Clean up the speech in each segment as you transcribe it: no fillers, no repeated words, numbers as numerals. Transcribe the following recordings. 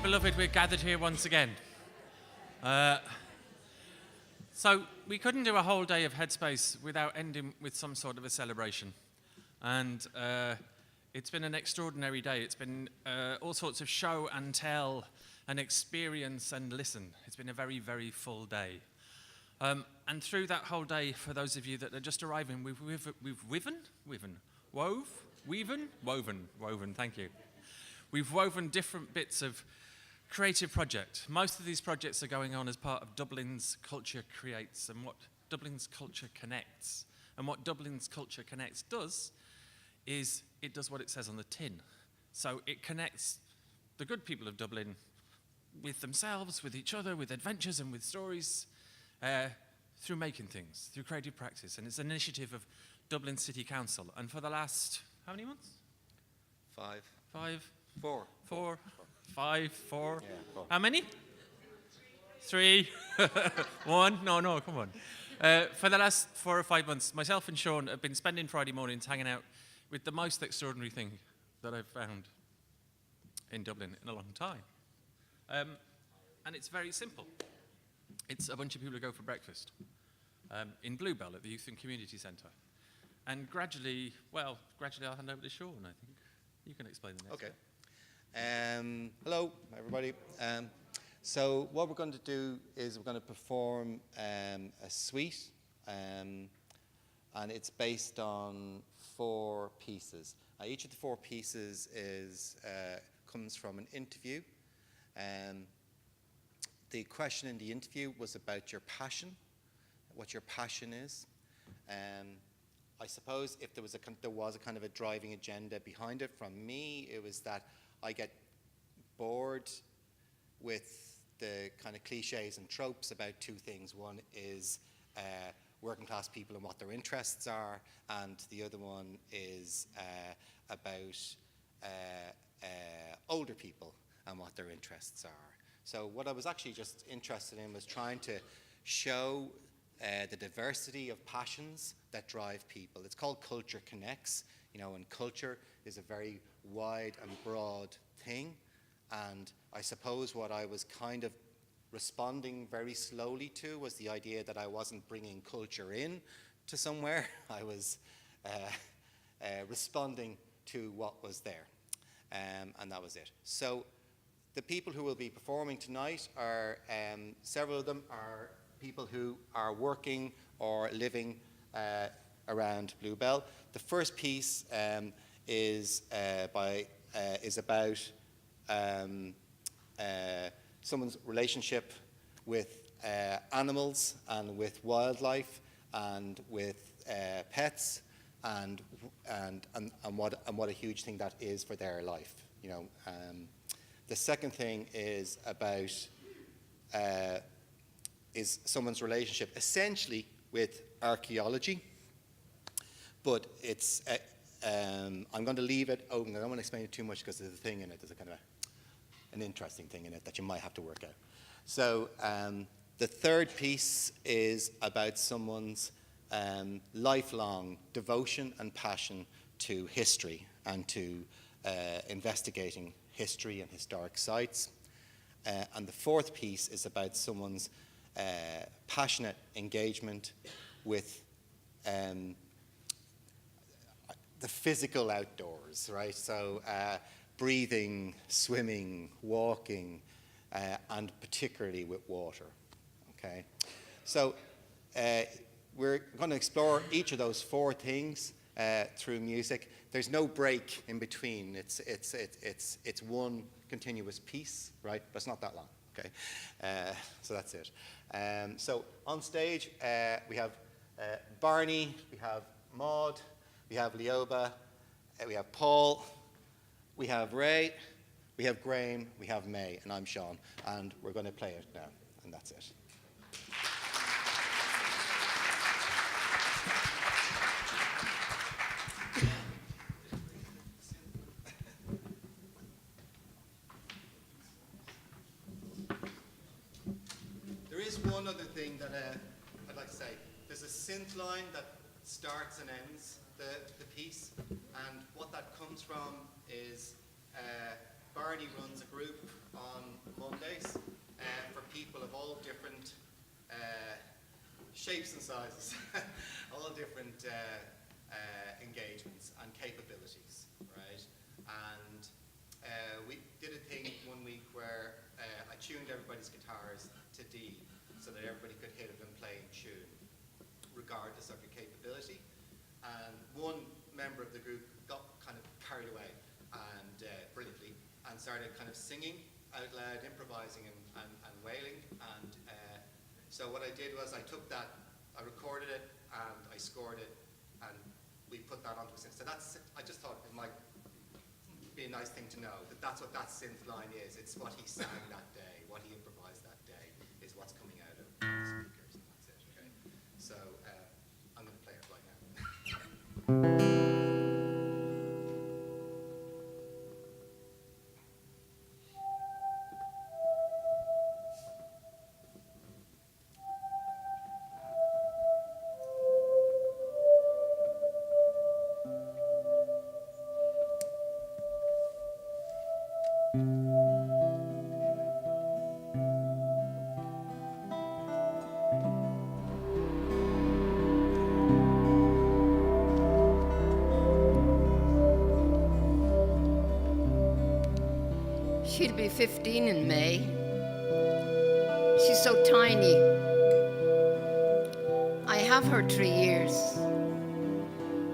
beloved, we're gathered here once again. So we couldn't do a whole day of HeadSpace without ending with some sort of a celebration. And it's been an extraordinary day. It's been all sorts of show and tell and experience and listen. It's been a very, very full day. And through that whole day, for those of you that are just arriving, we've woven, thank you. We've woven different bits of creative project. Most of these projects are going on as part of Dublin's Culture Creates and what Dublin's Culture Connects. And what Dublin's Culture Connects does is it does what it says on the tin. So it connects the good people of Dublin with themselves, with each other, with adventures and with stories, through making things, through creative practice. And it's an initiative of Dublin City Council. And for the last, how many months? Four. Yeah, four. How many? Three. One? No, come on. For the last 4 or 5 months, myself and Sean have been spending Friday mornings hanging out with the most extraordinary thing that I've found in Dublin in a long time. And it's very simple. It's a bunch of people who go for breakfast in Bluebell at the Youth and Community Centre. And gradually I'll hand over to Sean, I think. You can explain the next Okay. Hello, everybody. So what we're going to do is we're going to perform a suite, and it's based on 4 pieces. Each of the 4 pieces comes from an interview. The question in the interview was about your passion, what your passion is. I suppose if there was a kind of a driving agenda behind it from me, it was that I get bored with the kind of cliches and tropes about 2 things. One is working class people and what their interests are, and the other one is about older people and what their interests are. So what I was actually just interested in was trying to show the diversity of passions that drive people. It's called Culture Connects, and culture is a very wide and broad thing. And I suppose what I was kind of responding very slowly to was the idea that I wasn't bringing culture in to somewhere. I was responding to what was there, and that was it. So the people who will be performing tonight are, several of them are people who are working or living around Bluebell. The first piece is about someone's relationship with animals and with wildlife and with pets and what a huge thing that is for their life. The second thing is about is someone's relationship essentially with archaeology, but it's I'm going to leave it open. I don't want to explain it too much because there's a thing in it. There's a kind of an interesting thing in it that you might have to work out. So the third piece is about someone's lifelong devotion and passion to history and to investigating history and historic sites. And the fourth piece is about someone's passionate engagement with the physical outdoors, right? So breathing, swimming, walking, and particularly with water, okay? So we're going to explore each of those 4 things through music. There's no break in between. It's one continuous piece, right? But it's not that long, okay? So that's it. So on stage, we have Barney, we have Maud, we have Leoba, we have Paul, we have Ray, we have Graham, we have May, and I'm Sean, and we're going to play it now, and that's it. There is one other thing that I'd like to say. There's a synth line that starts and ends the piece, and what that comes from is Barney runs a group on shapes and sizes, all different engagements and capabilities, right? And we did a thing one week where I tuned everybody's guitars to D so that everybody could hit it and play in tune, regardless of your capability. And one member of the group got kind of carried away and brilliantly and started kind of singing out loud, improvising and wailing. And so what I did was I took that, I recorded it and I scored it, and we put that onto a synth. So that's, I just thought it might be a nice thing to know that that's what that synth line is. It's what he sang that day, what he improvised that day is what's coming out of the speakers, and that's it. Okay. So I'm going to play it right now. She'll be 15 in May. She's so tiny. I have her 3 years.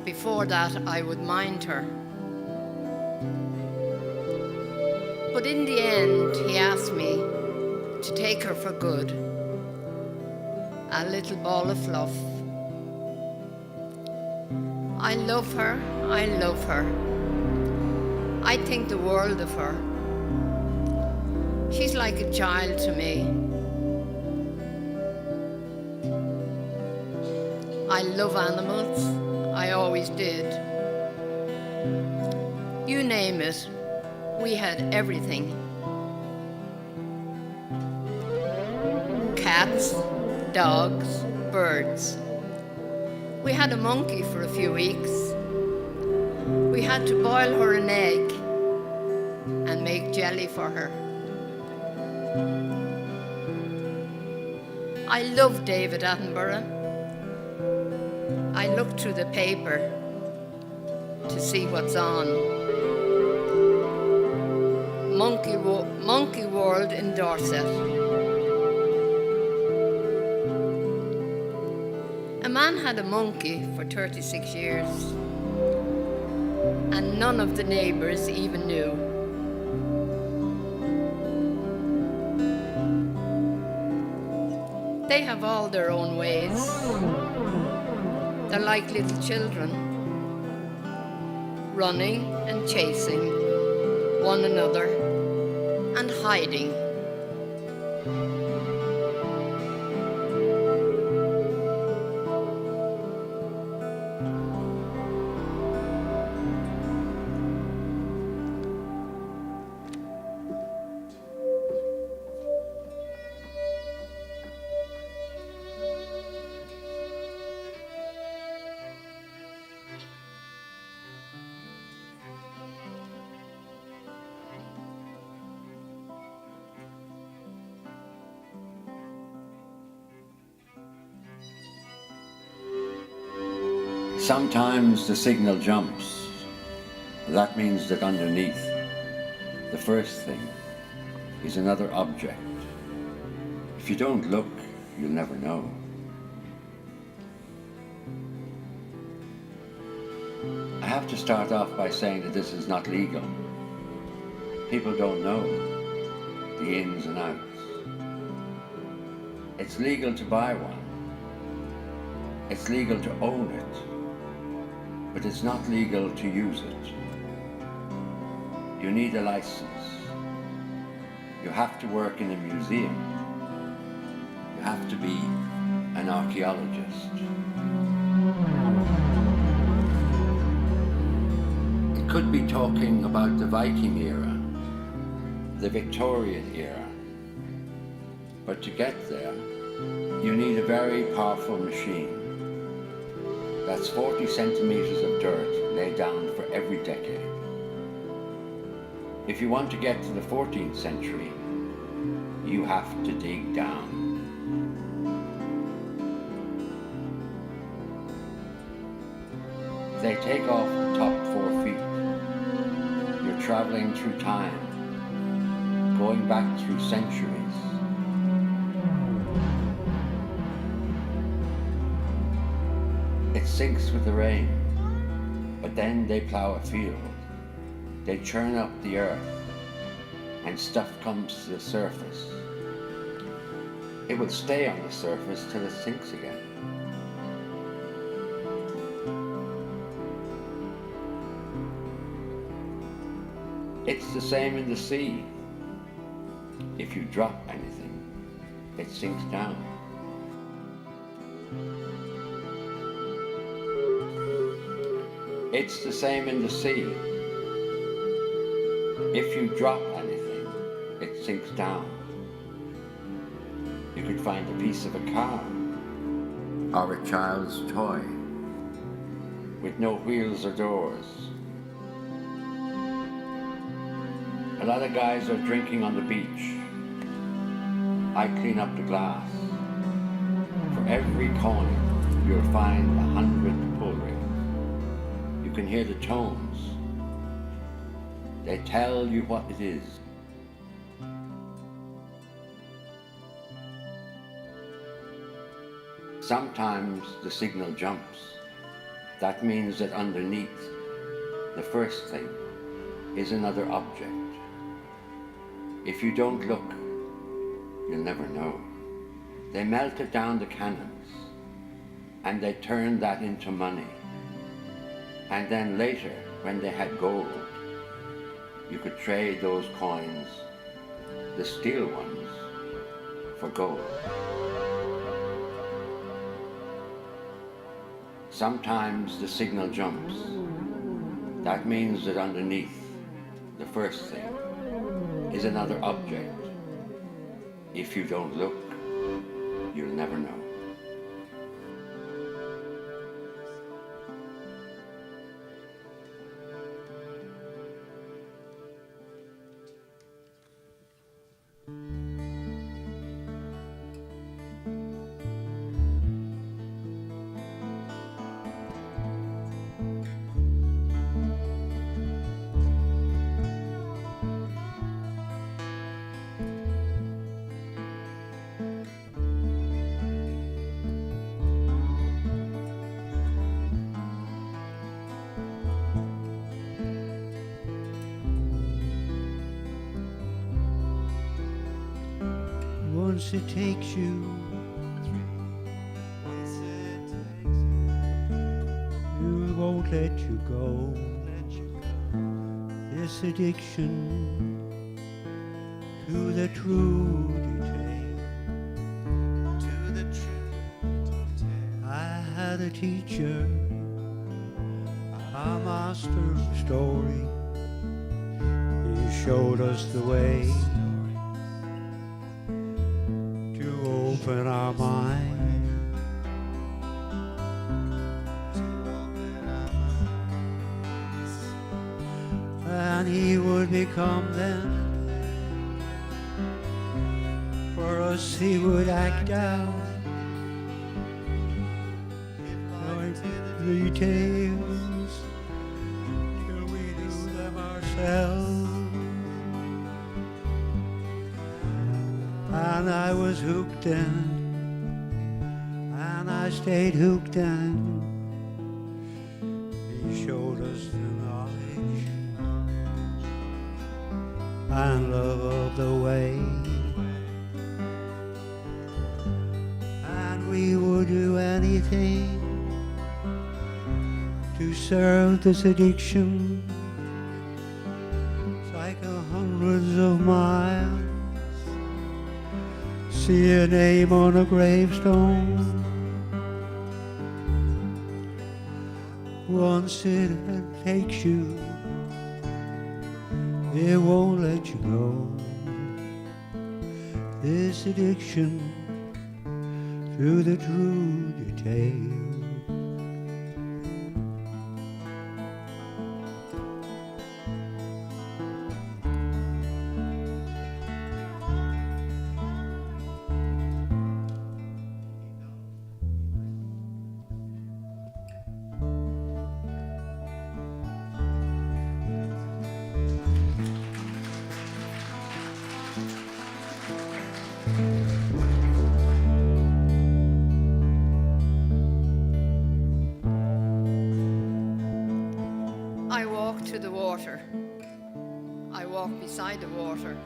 Before that, I would mind her. But in the end, he asked me to take her for good. A little ball of fluff. I love her, I love her. I think the world of her. She's like a child to me. I love animals. I always did. You name it, we had everything. Cats, dogs, birds. We had a monkey for a few weeks. We had to boil her an egg and make jelly for her. I love David Attenborough. I look through the paper to see what's on. Monkey World in Dorset. A man had a monkey for 36 years, and none of the neighbors even knew. They have all their own ways. They're like little children, running and chasing one another and hiding. Sometimes the signal jumps. That means that underneath, the first thing, is another object. If you don't look, you'll never know. I have to start off by saying that this is not legal. People don't know the ins and outs. It's legal to buy one. It's legal to own it. But it's not legal to use it. You need a license. You have to work in a museum. You have to be an archaeologist. It could be talking about the Viking era, the Victorian era. But to get there, you need a very powerful machine. That's 40 centimeters of dirt laid down for every decade. If you want to get to the 14th century, you have to dig down. They take off the top 4 feet. You're traveling through time, going back through centuries. It sinks with the rain, but then they plow a field. They churn up the earth, and stuff comes to the surface. It will stay on the surface till it sinks again. It's the same in the sea. If you drop anything, it sinks down. It's the same in the sea. If you drop anything, it sinks down. You could find a piece of a car or a child's toy with no wheels or doors. A lot of guys are drinking on the beach. I clean up the glass. For every coin, you'll find 100 pull rings. You can hear the tones. They tell you what it is. Sometimes the signal jumps. That means that underneath, the first thing is another object. If you don't look, you'll never know. They melted down the cannons, and they turned that into money. And then later, when they had gold, you could trade those coins, the steel ones, for gold. Sometimes the signal jumps. That means that underneath, the first thing, is another object. If you don't look, you'll never know. Once it takes you, it won't let you go. This addiction to the true detail. I had a teacher, a master of story. He showed us the way open our mind, and he would become them. For us he would act out, knowing the details till we knew them ourselves. And I was hooked in, and I stayed hooked in. He showed us the knowledge and love of the way, and we would do anything to serve this addiction. Cycle hundreds of miles, see a name on a gravestone. Once it takes you, it won't let you go. This addiction through the true detail. beside the water.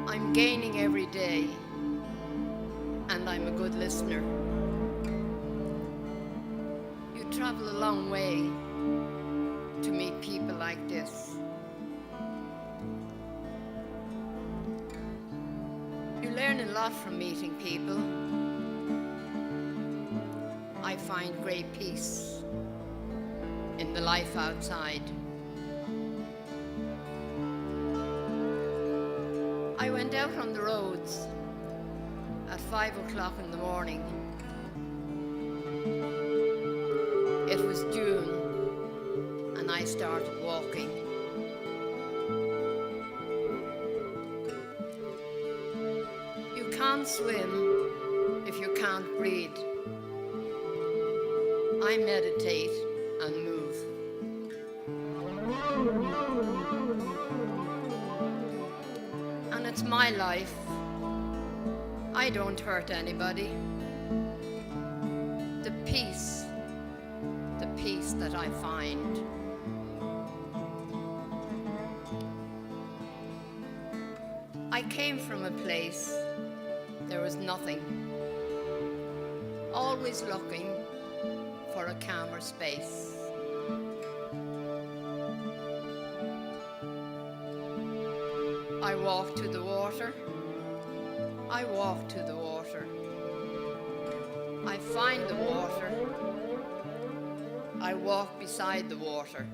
I'm gaining every day, and I'm a good listener. You travel a long way to meet people like this. You learn a lot from meeting people. I find great peace in the life outside. I went out on the roads at 5 o'clock in the morning. It was June, and I started walking. You can't swim if you can't breathe. I meditate and move. And it's my life. I don't hurt anybody. The peace that I find. I came from a place there was nothing, always looking for a calmer space. I walk to the water. I walk to the water. I find the water. I walk beside the water.